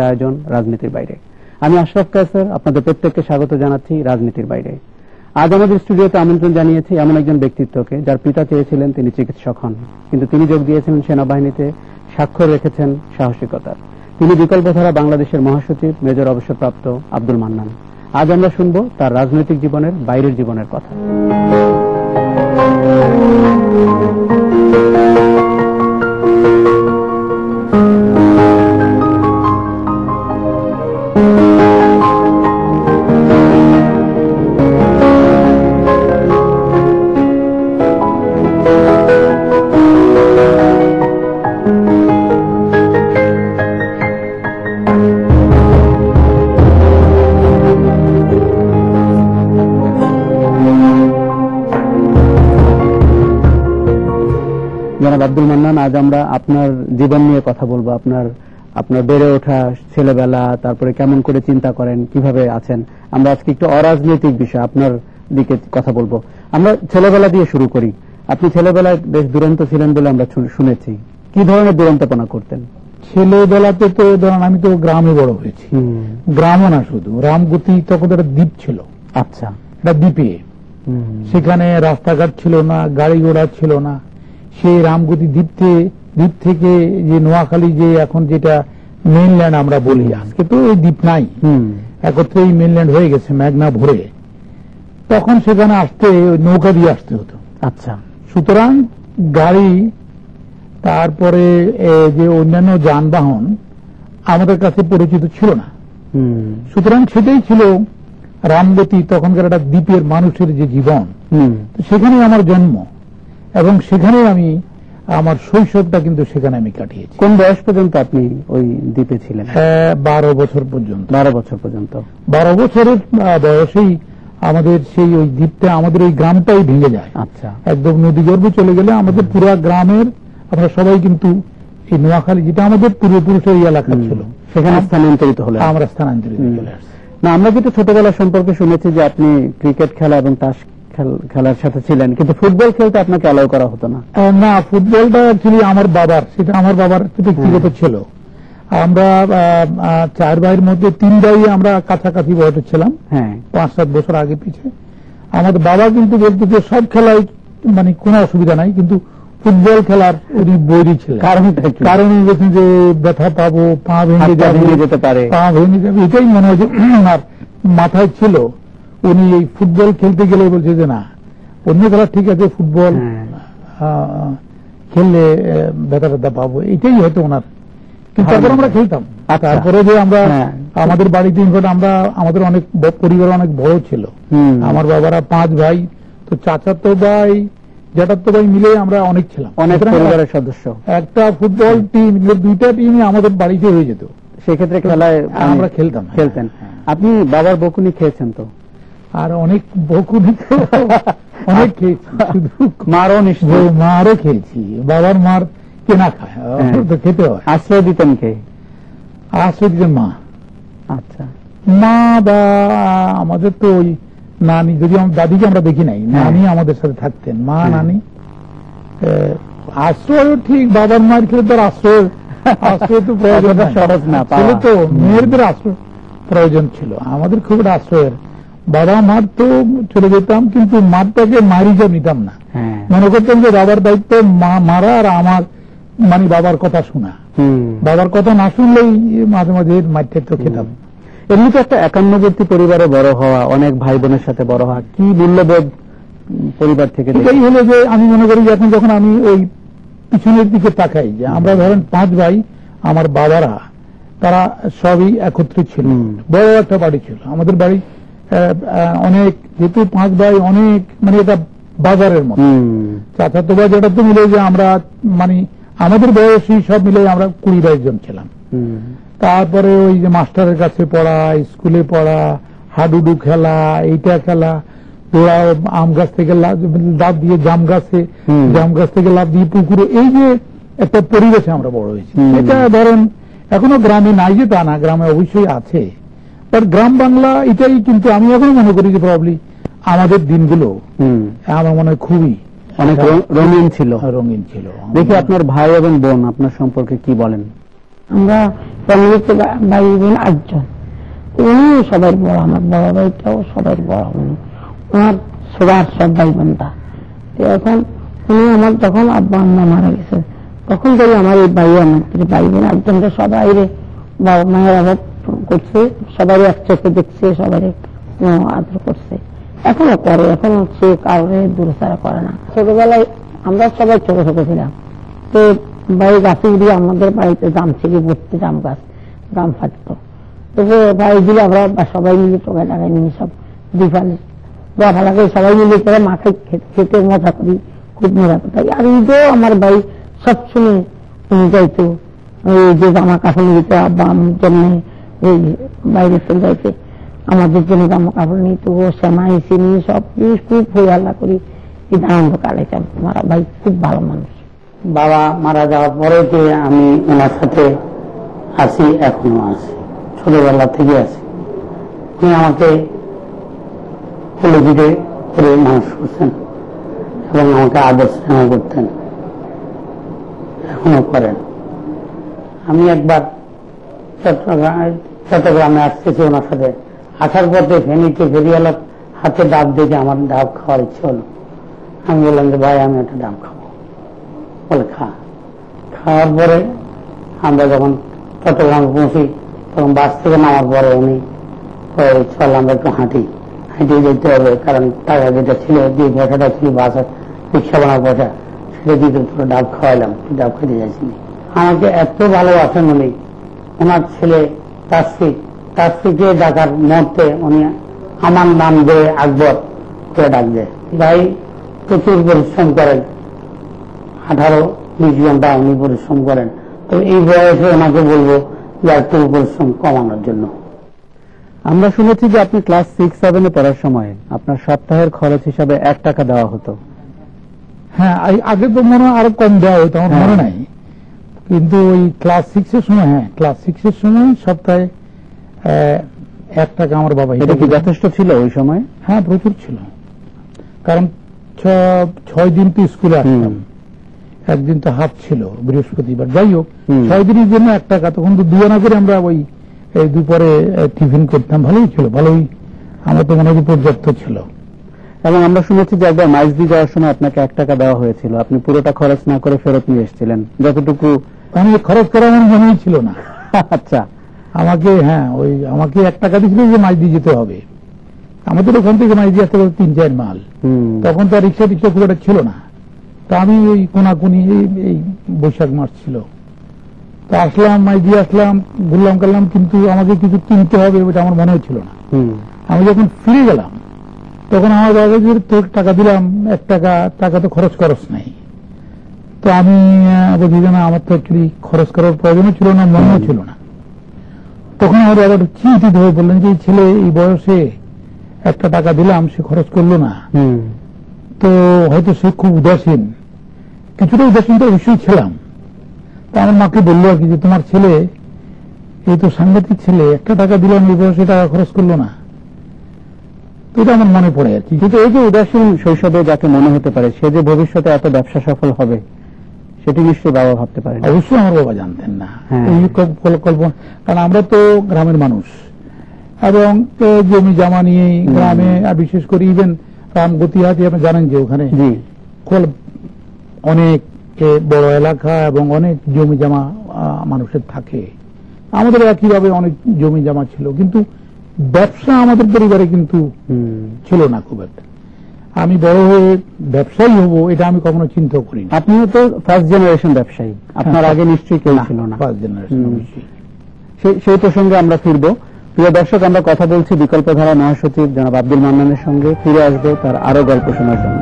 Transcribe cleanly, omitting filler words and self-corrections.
আয়োজন রাজনীতির বাইরে। আমি আশরাফ কায়সার আপনাদের প্রত্যেককে স্বাগত জানাচ্ছি রাজনীতির বাইরে। আজ আমাদের স্টুডিওতে আমন্ত্রণ জানিয়েছি এমন একজন ব্যক্তিত্বকে যার পিতা চেয়েছিলেন তিনি চিকিৎসক হন, কিন্তু তিনি যোগ দিয়েছিলেন সেনাবাহিনীতে, স্বাক্ষর রেখেছেন সাহসিকতার। তিনি বিকল্পধারা বাংলাদেশের মহাসচিব মেজর অবসরপ্রাপ্ত আব্দুল মান্নান। আজ আমরা শুনব তার রাজনৈতিক জীবনের বাইরের জীবনের কথা। জনাব আব্দুল মান্নান, আজ আমরা আপনার জীবন নিয়ে কথা বলবো। আপনার বেড়ে ওঠা, ছেলেবেলা, তারপরে কেমন করে চিন্তা করেন, কিভাবে আছেন। আমরা আজকে একটু অরাজনৈতিক বিষয় আপনার দিকে কথা বলবো। আমরা ছেলেবেলা দিয়ে শুরু করি। আপনি ছেলেবেলায় বেশ দুরন্ত ছিলেন বলে আমরা শুনেছি। কি ধরনের দুরন্তপনা করতেন? ছেলেবেলাতে তো ধরেন আমি তো গ্রামে বড় হয়েছি। গ্রামও না শুধু, রামগতি তখন একটা দ্বীপ ছিল। আচ্ছা, একটা দ্বীপে, সেখানে রাস্তাঘাট ছিল না, গাড়ি ঘোড়া ছিল না। সেই রামগতি দ্বীপ থেকে যে নোয়াখালী, যে এখন যেটা মেইনল্যান্ড আমরা বলি, আজকে তো এই দ্বীপ নাই, একত্রে মেইনল্যান্ড হয়ে গেছে মেঘনা ভরে। তখন সেখানে আসতে নৌকা দিয়ে আসতে হতো। আচ্ছা, সুতরাং গাড়ি, তারপরে যে অন্যান্য যানবাহন আমাদের কাছে পরিচিত ছিল না। সুতরাং সেটাই ছিল রামগতি, তখনকার একটা দ্বীপের মানুষের যে জীবন, সেখানে আমার জন্ম এবং সেখানে আমি আমার শৈশবটা কিন্তু সেখানে আমি কাটিয়েছি। কোন বয়স পর্যন্ত আপনি ওই দ্বীপে ছিলেন? 12 বছর পর্যন্ত। 12 বছর পর্যন্ত। 12 বছরের বয়সেই আমাদের সেই ওই দ্বীপটা, আমাদের ওই গ্রামটাই ভেঙে যায়। আচ্ছা, একদম নদী গর্ভে চলে গেলে আমাদের পুরো গ্রামের আমরা সবাই কিন্তু এই নোয়াখালী, যেটা আমাদের পূর্বপুরুষের এই এলাকা ছিল, সেখানে স্থানান্তরিত হলেন। আমরা স্থানান্তরিত চলে আসছি। না, আমরা যেটা ছোটবেলা সম্পর্কে শুনেছি যে আপনি ক্রিকেট খেলা এবং তাস খেলার সাথে ছিলেন, কিন্তু ফুটবল খেলতে আপনাকে অ্যালাউ করা হতো না। না, ফুটবলটা অ্যাকচুয়ালি আমার বাবার, সেটা আমার বাবার ব্যক্তিগত ছিল। আমরা 4 ভাইয়ের মধ্যে 3 ভাই আমরা কাছাকাছি বয়সে ছিলাম, 5-7 বছর আগে পিছে। আমাদের বাবা কিন্তু বলতো যে সব খেলায় মানে কোনো অসুবিধা নাই, কিন্তু ফুটবল খেলার উনি বৈরী ছিলেন। কারণ বলছেন যে ব্যথা পাবো, পা ভেঙে যেতে পারে, পা ভেঙে যাবে, এটাই মনে হয় যে ওনার মাথায় ছিল। উনি এই ফুটবল খেলতে গেলে বলছে যে না, অন্য খেলা ঠিক আছে, ফুটবল খেললে ব্যথা পাবো, এটাই হয়তো ওনার। কিন্তু তারপর আমরা খেলতাম। তারপরে যে আমরা আমাদের বাড়িতে, আমরা আমাদের অনেক পরিবার অনেক বড় ছিল। আমার বাবারা 5 ভাই, তো চাচাতো ভাই, জ্যাঠাতো ভাই মিলে আমরা অনেক ছিলাম, অনেক পরিবারের সদস্য। একটা ফুটবল টিম, 2টা টিমই আমাদের বাড়িতে হয়ে যেত। সেক্ষেত্রে খেলায় আমরা খেলতেন। আপনি বাবার বকুনি খেয়েছেন তো? আর অনেক বকুনি তো অনেক খেয়েছি, শুধু মারও খেয়েছি। বাবার মার কেনা খায়, তো খেতে হয়। আশ্রয় দিতেন কে? আশ্রয় দিতেন মা। আচ্ছা, মা বা আমাদের তো ওই নানি, যদি দাদিকে আমরা দেখি নাই, নানি আমাদের সাথে থাকতেন, মা নানি। আশ্রয় ঠিক, বাবার মায়ের খেলে তার আশ্রয় তো প্রয়োজন সহজ না, তো মেয়েদের আশ্রয় প্রয়োজন ছিল, আমাদের খুব একটা আশ্রয়ের। বাবা মার তো চলে যেতাম, কিন্তু মারটাকে মারি যা নিতাম না। মনে করতাম যে বাবার দায়িত্ব মারা, আর আমার মানে বাবার কথা শোনা। বাবার কথা না শুনলেই মাঝে মাঝে মারটা তো খেতাম। এমনিতে একটা একান্নবর্তী পরিবারে বড় হওয়া, অনেক ভাই বোনের সাথে বড় হওয়া, কি মূল্যবোধ পরিবার থেকে? এটাই হলো যে আমি মনে করি যে এখন যখন আমি ওই পিছনের দিকে তাকাই, যে আমরা ধরেন 5 ভাই, আমার বাবারা তারা সবই একত্রিত ছিল, বড় একটা বাড়ি ছিল আমাদের বাড়ি। অনেক, যেহেতু 5 ভাই, অনেক মানে এটা বাজারের মতো। চাচাতো ভাই যেটা তো মিলে যে আমরা মানে আমাদের বয়সী সব মিলে আমরা 20-22 জন ছিলাম। তারপরে ওই যে মাস্টারের কাছে পড়া, স্কুলে পড়া, হাডুডু খেলা, এইটা খেলা, তোরা আম গাছ থেকে লাফ দিয়ে জাম গাছে, জাম গাছ থেকে লাফ দিয়ে পুকুরে, এই যে একটা পরিবেশে আমরা বড় হয়েছি। এটা ধরেন এখনো গ্রামে নাই যে তা না, গ্রামে অবশ্যই আছে, বাট গ্রাম বাংলা এটাই। কিন্তু আমি এখনো মনে করি যে প্রবলি আমাদের দিনগুলো আমার মনে হয় খুবই অনেক রঙিন ছিল। রঙিন ছিল। দেখি আপনার ভাই এবং বোন আপনার সম্পর্কে কি বলেন? আমরা ফ্যামিলিতে ভাই বোন 8 জন। উনি সবাই বড়, আমার বড় ভাইটাও সবাই বড়, উনি ওনার সবার সব ভাই বোনটা। এখন উনি আমার যখন আব্বা আম্মা মারা গেছে তখন থেকে আমার এই ভাই আমার ভাই বোন 8 জনকে সবাই বাবা মায়ের অভাব করছে, সবাই এক চোখে দেখছে, সবাই আদর করছে, এখনো করে, এখন সে কারণে দূরচারা করে না। ছোটবেলায় আমরা সবাই ছোট ছোট ছিলাম, তো ভাই গাছে উড়িয়ে আমাদের বাড়িতে জাম ছিল ভর্তি, জাম গাছ, জাম ফাটতো, তো ভাই দিলে আমরা সবাই মিলে টোকায় টাকায় নিয়ে সব দিপালি ভালো লাগে, সবাই মিলে করে মাঠে খেতে মজা করি, খুব মজা করতাম। আর ঈদেও আমার ভাই সবসময় যাইতো, এই যে জামা কাপড় নিতে আব্বা আমার জন্য এই বাইরে চলে যাইতে, আমাদের জন্য জামা কাপড় নিত, সেমাই চিনি সব খুব হইয়াল্লা করি ঈদ আনন্দ কাটাইতাম। আমার ভাই খুব ভালো মানুষ। বাবা মারা যাওয়ার পরে যে আমি ওনার সাথে আছি, এখনো আছি, ছোটবেলা থেকে আছি। উনি আমাকে কলেজে করে মানুষ করছেন এবং আমাকে আদর স্নেহ করতেন, এখনো করেন। আমি একবার চট্টগ্রামে আসতেছি ওনার সাথে, আসার পথে ফেনীতে ফেরিওয়ালার হাতে ডাব দেখে আমার ডাব খাওয়ার ইচ্ছে হলো। আমি বললাম যে ভাই আমি একটা ডাব খাবো, বলে খাওয়ার পরে আমরা যখন চট্টগ্রামে পৌঁছি তখন বাস থেকে নামার পরে উনি চল আমরা একটু হাঁটি যেতে হবে, কারণ টাকা যেটা ছিল, যে পয়সাটা ছিল বাসের রিক্সা বানার পয়সা, সেটা দিয়ে পুরো ডাব খাওয়াইলাম, ডাব খেতে যাইছিনি। আমাকে এত ভালোবাসেন উনি। ওনার ছেলে তাসফিকে ডাকার মুহূর্তে উনি আমার নাম দিয়ে আকবর করে ডাক দেয়। ভাই প্রচুর পরিশ্রম করেন, 18-20 ঘন্টা উনি পরিশ্রম করেন। তো এই বয়সে ওনাকে বলবো যে একটু পরিশ্রম কমানোর জন্য। আমরা শুনেছি যে আপনি ক্লাস 6-7 পড়ার সময় আপনার সপ্তাহের খরচ হিসাবে 1 টাকা দেওয়া হতো। হ্যাঁ, আগে তো মনে হয় আরো কম দেওয়া হতো, আমার মনে নাই, কিন্তু ওই ক্লাস 6-এর সময়, হ্যাঁ ক্লাস 6-এর সময় সপ্তাহে 1 টাকা আমার বাবা। এটা কি যথেষ্ট ছিল ওই সময়? হ্যাঁ, প্রচুর ছিল, কারণ 6 দিন তো স্কুলে আসতাম, একদিন তো হাফ ছিল বৃহস্পতিবার, যাই হোক 6 দিনের জন্য 1 টাকা। তখন তো 2 আনা করে আমরা ওই দুপুরে টিফিন করতাম, ভালোই ছিল, ভালোই আমার তো মনে হয় পর্যাপ্ত ছিল। এবং আমরা শুনেছি যে একবার মাইজদি যাওয়ার সময় আপনাকে 1 টাকা দেওয়া হয়েছিল, আপনি পুরোটা খরচ না করে ফেরত নিয়ে এসেছিলেন, যতটুকু আমি খরচ করা আমার মনেই ছিল না। আচ্ছা, আমাকে 1 টাকা দিয়েছিল যে মাইজদি যেতে হবে, আমাদের ওখান থেকে মাইজদি আসতে 3-4 মাইল, তখন তো রিক্সা খুব একটা ছিল না। তো আমি ওই কোনাকুনি, এই বৈশাখ মাস ছিল, তো আসলাম, মাইজদি আসলাম, ঘুরলাম করলাম, কিন্তু আমাকে কিছু কিনতে হবে ওটা আমার মনে হচ্ছিল না। আমি যখন ফিরে গেলাম তখন আমার বাবা তোর টাকা দিলাম, 1 টাকা তো খরচ নাই। তো আমি বলছি যে না, আমার তো অ্যাকচুয়ালি খরচ করার প্রয়োজনও ছিল না, মনেও ছিল না। তখন আমার বাবা চিন্তিত হয়ে বললেন যে এই ছেলে এই বয়সে 1 টাকা দিলাম, সে খরচ করলো না, তো হয়তো সে খুব উদাসীন। কিছুটা উদাসীন তো অবশ্যই ছিলাম। তা আমার মাকে বললো আর কি যে তোমার ছেলে এই তো সাংঘাতিক ছেলে, 1 টাকা দিলাম, এই বয়সে টাকা খরচ করলো না। তো এটা আমার মনে পড়ে আর কি। কিন্তু এই যে উদাসীন শৈশবে যাকে মনে হতে পারে, সে যে ভবিষ্যতে এত ব্যবসা সফল হবে, সেটি নিশ্চয়ই বাবা ভাবতে পারেন। অবশ্যই আমার বাবা জানতেন না, কল্পনা, কারণ আমরা তো গ্রামের মানুষ এবং জমি জামা নিয়ে গ্রামে, আর বিশেষ করে ইভেন রামগতিহাটি আপনি জানেন যে ওখানে অনেক বড় এলাকা এবং অনেক জমি জামা মানুষের থাকে। আমাদের একইভাবে অনেক জমি জামা ছিল, কিন্তু ব্যবসা আমাদের পরিবারে কিন্তু ছিল না খুব একটা। আমি বড় হয়ে ব্যবসায়ী হব এটা আমি কখনো চিন্তা করি। আপনিও তো ফার্স্ট জেনারেশন ব্যবসায়ী, আপনার আগে নিশ্চয়ই কেউ ছিল না। First generation. সেই প্রসঙ্গে আমরা ফিরব। প্রিয় দর্শক, আমরা কথা বলছি বিকল্পধারা মহাসচিব জনাব আব্দুল মান্নানের সঙ্গে। ফিরে আসবো তার আরো গল্প শোনার জন্য।